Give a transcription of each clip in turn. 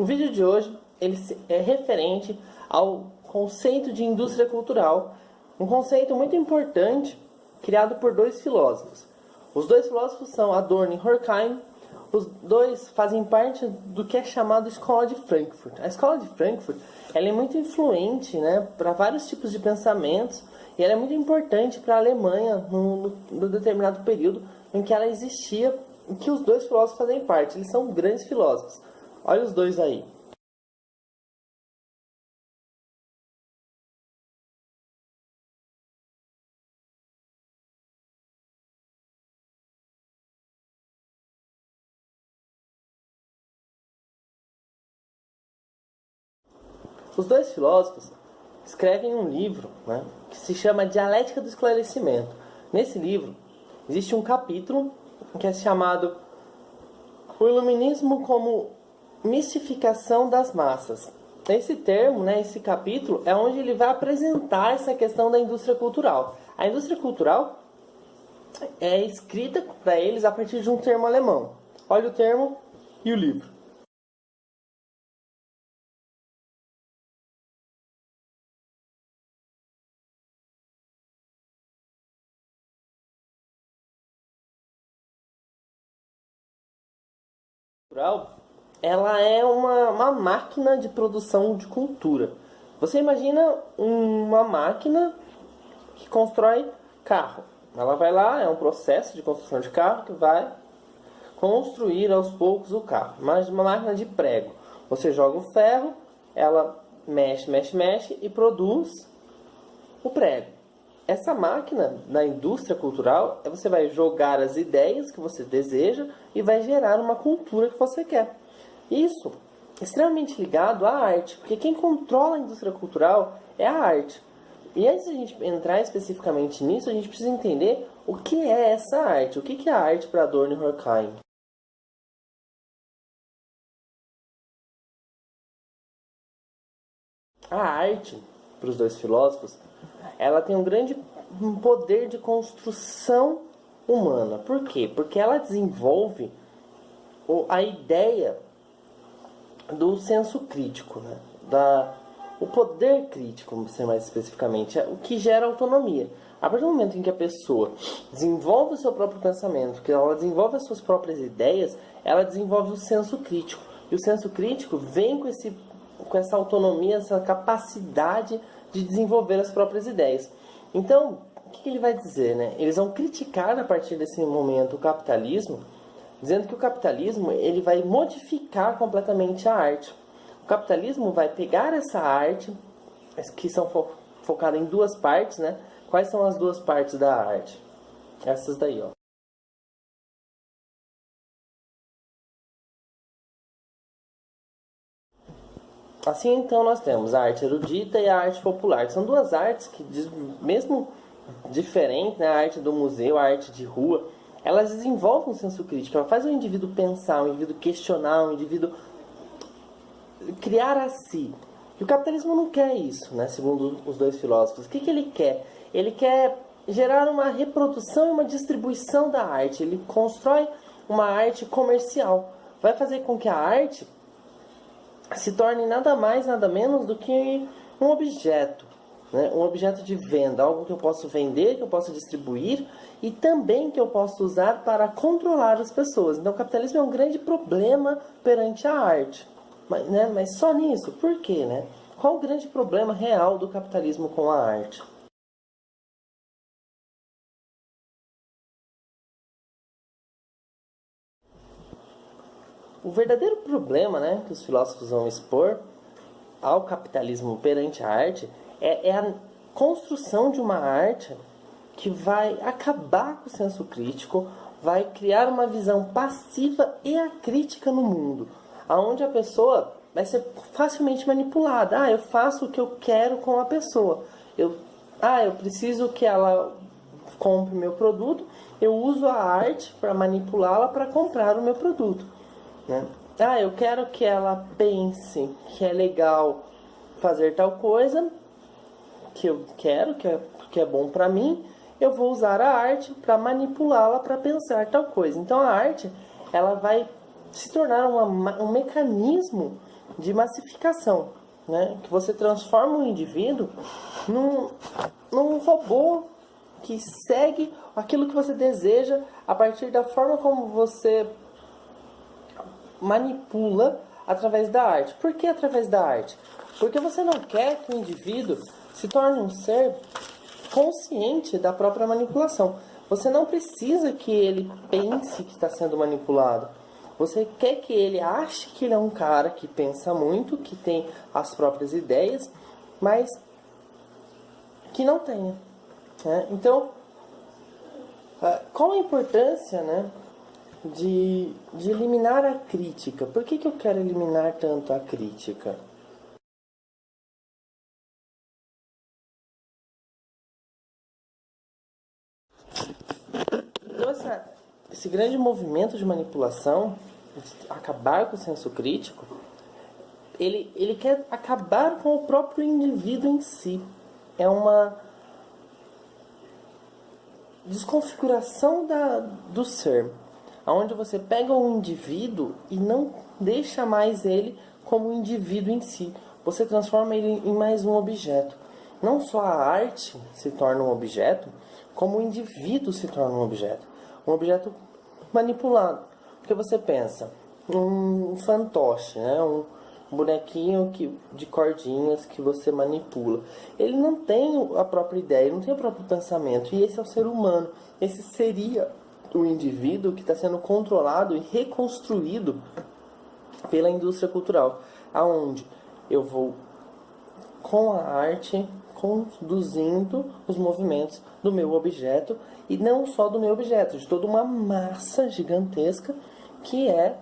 vídeo de hoje é referente ao conceito de indústria cultural, um conceito muito importante criado por dois filósofos. Os dois filósofos são Adorno e Horkheim. Os dois fazem parte do que é chamado Escola de Frankfurt. A Escola de Frankfurt ela é muito influente, né, para vários tipos de pensamentos, e ela é muito importante para a Alemanha num determinado período em que ela existia, em que os dois filósofos fazem parte. Eles são grandes filósofos. Olha os dois aí. Os dois filósofos escrevem um livro, né, que se chama Dialética do Esclarecimento. Nesse livro existe um capítulo que é chamado O Iluminismo como Mistificação das Massas. Esse termo, né, esse capítulo, é onde ele vai apresentar essa questão da indústria cultural. A indústria cultural é escrita para eles a partir de um termo alemão. Olha o termo e o livro. Ela é uma máquina de produção de cultura. Você imagina uma máquina que constrói carro. Ela vai lá, é um processo de construção de carro que vai construir aos poucos o carro. Mas uma máquina de prego. Você joga o ferro, ela mexe e produz o prego. Essa máquina na indústria cultural, você vai jogar as ideias que você deseja e vai gerar uma cultura que você quer. Isso é extremamente ligado à arte, porque quem controla a indústria cultural é a arte. E antes de a gente entrar especificamente nisso, a gente precisa entender o que é essa arte. O que é a arte para Adorno e Horkheim? A arte, para os dois filósofos, ela tem um poder de construção humana. Por quê? Porque ela desenvolve a ideia do senso crítico, né? O poder crítico, vamos ser mais especificamente, é o que gera autonomia. A partir do momento em que a pessoa desenvolve o seu próprio pensamento, que ela desenvolve as suas próprias ideias, ela desenvolve o senso crítico. E o senso crítico vem com essa autonomia, essa capacidade de desenvolver as próprias ideias. Então, o que ele vai dizer, né? Eles vão criticar a partir desse momento o capitalismo, dizendo que o capitalismo ele vai modificar completamente a arte. O capitalismo vai pegar essa arte, que são focadas em duas partes, né? Quais são as duas partes da arte? Essas daí, ó. Assim, então, nós temos a arte erudita e a arte popular, que são duas artes que, mesmo diferentes, né, a arte do museu, a arte de rua, elas desenvolvem um senso crítico, ela faz o indivíduo pensar, o indivíduo questionar, o indivíduo criar a si. E o capitalismo não quer isso, né, segundo os dois filósofos. O que ele quer? Ele quer gerar uma reprodução e uma distribuição da arte. Ele constrói uma arte comercial. Vai fazer com que a arte se torne nada mais, nada menos do que um objeto, né? Um objeto de venda, algo que eu posso vender, que eu posso distribuir e também que eu posso usar para controlar as pessoas. Então o capitalismo é um grande problema perante a arte. Mas só nisso, por quê, né? Qual o grande problema real do capitalismo com a arte? O verdadeiro problema, né, que os filósofos vão expor ao capitalismo perante a arte é a construção de uma arte que vai acabar com o senso crítico, vai criar uma visão passiva e acrítica no mundo, onde a pessoa vai ser facilmente manipulada. Eu faço o que eu quero com a pessoa. Eu preciso que ela compre meu produto, eu uso a arte para manipulá-la para comprar o meu produto. Né? Eu quero que ela pense que é legal fazer tal coisa, que eu quero, que é bom para mim, eu vou usar a arte para manipulá-la para pensar tal coisa. Então a arte ela vai se tornar um mecanismo de massificação, né? Que você transforma o indivíduo num robô que segue aquilo que você deseja a partir da forma como você manipula através da arte. Por que através da arte? Porque você não quer que o indivíduo se torne um ser consciente da própria manipulação. Você não precisa que ele pense que está sendo manipulado. Você quer que ele ache que ele é um cara que pensa muito, que tem as próprias ideias, mas que não tenha. Né? Então, qual a importância, né, de eliminar a crítica? Por que eu quero eliminar tanto a crítica? Então, esse grande movimento de manipulação, de acabar com o senso crítico, ele quer acabar com o próprio indivíduo em si. É uma desconfiguração do ser, onde você pega um indivíduo e não deixa mais ele como um indivíduo em si. Você transforma ele em mais um objeto. Não só a arte se torna um objeto, como o indivíduo se torna um objeto manipulado. Porque você pensa, um fantoche, né? Um bonequinho de cordinhas que você manipula. Ele não tem a própria ideia, ele não tem o próprio pensamento. E esse é o ser humano. Esse seria o indivíduo que está sendo controlado e reconstruído pela indústria cultural. Aonde eu vou, com a arte, conduzindo os movimentos do meu objeto. E não só do meu objeto, de toda uma massa gigantesca que é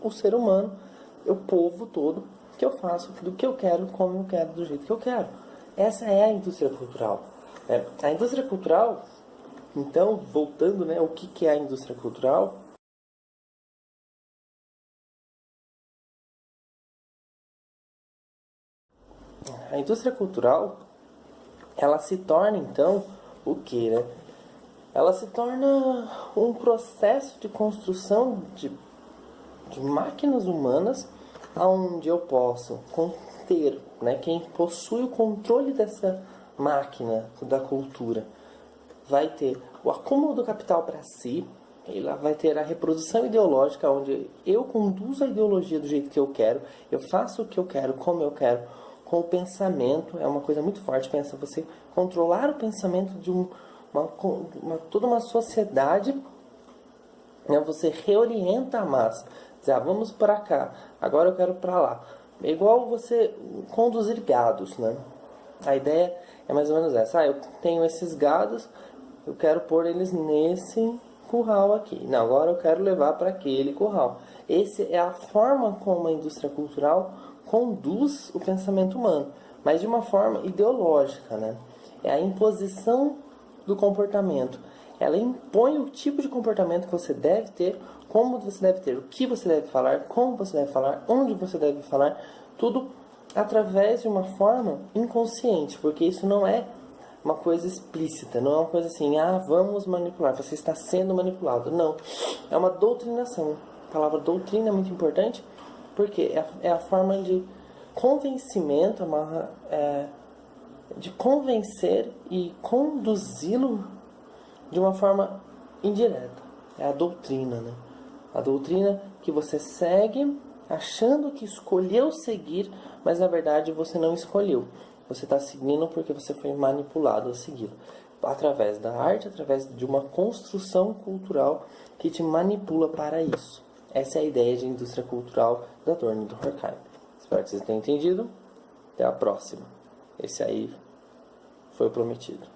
o ser humano, o povo todo, que eu faço do que eu quero, como eu quero, do jeito que eu quero. Essa é a indústria cultural. A indústria cultural, então, voltando, né, o que é a indústria cultural? A indústria cultural, ela se torna, então, o que, né? Ela se torna um processo de construção de máquinas humanas, onde eu posso conter, né, quem possui o controle dessa máquina da cultura vai ter o acúmulo do capital para si, ela vai ter a reprodução ideológica, onde eu conduzo a ideologia do jeito que eu quero, eu faço o que eu quero, como eu quero, com o pensamento. É uma coisa muito forte, pensa, você controlar o pensamento de toda uma sociedade, né? Você reorienta a massa, dizer, vamos para cá, agora eu quero para lá. É igual você conduzir gados, né? A ideia é mais ou menos essa. Eu tenho esses gados, eu quero pôr eles nesse curral aqui. Não, agora eu quero levar para aquele curral. Essa é a forma como a indústria cultural conduz o pensamento humano, mas de uma forma ideológica, né? É a imposição do comportamento. Ela impõe o tipo de comportamento que você deve ter, como você deve ter, o que você deve falar, como você deve falar, onde você deve falar, tudo através de uma forma inconsciente, porque isso não é uma coisa explícita, não é uma coisa assim, vamos manipular, você está sendo manipulado. Não, é uma doutrinação. A palavra doutrina é muito importante, porque é a forma de convencimento, de convencer e conduzi-lo de uma forma indireta. É a doutrina, né? A doutrina que você segue achando que escolheu seguir, mas na verdade você não escolheu. Você está seguindo porque você foi manipulado a seguir. Através da arte, através de uma construção cultural que te manipula para isso. Essa é a ideia de indústria cultural da Adorno e do Horkheim. Espero que vocês tenham entendido. Até a próxima. Esse aí foi o prometido.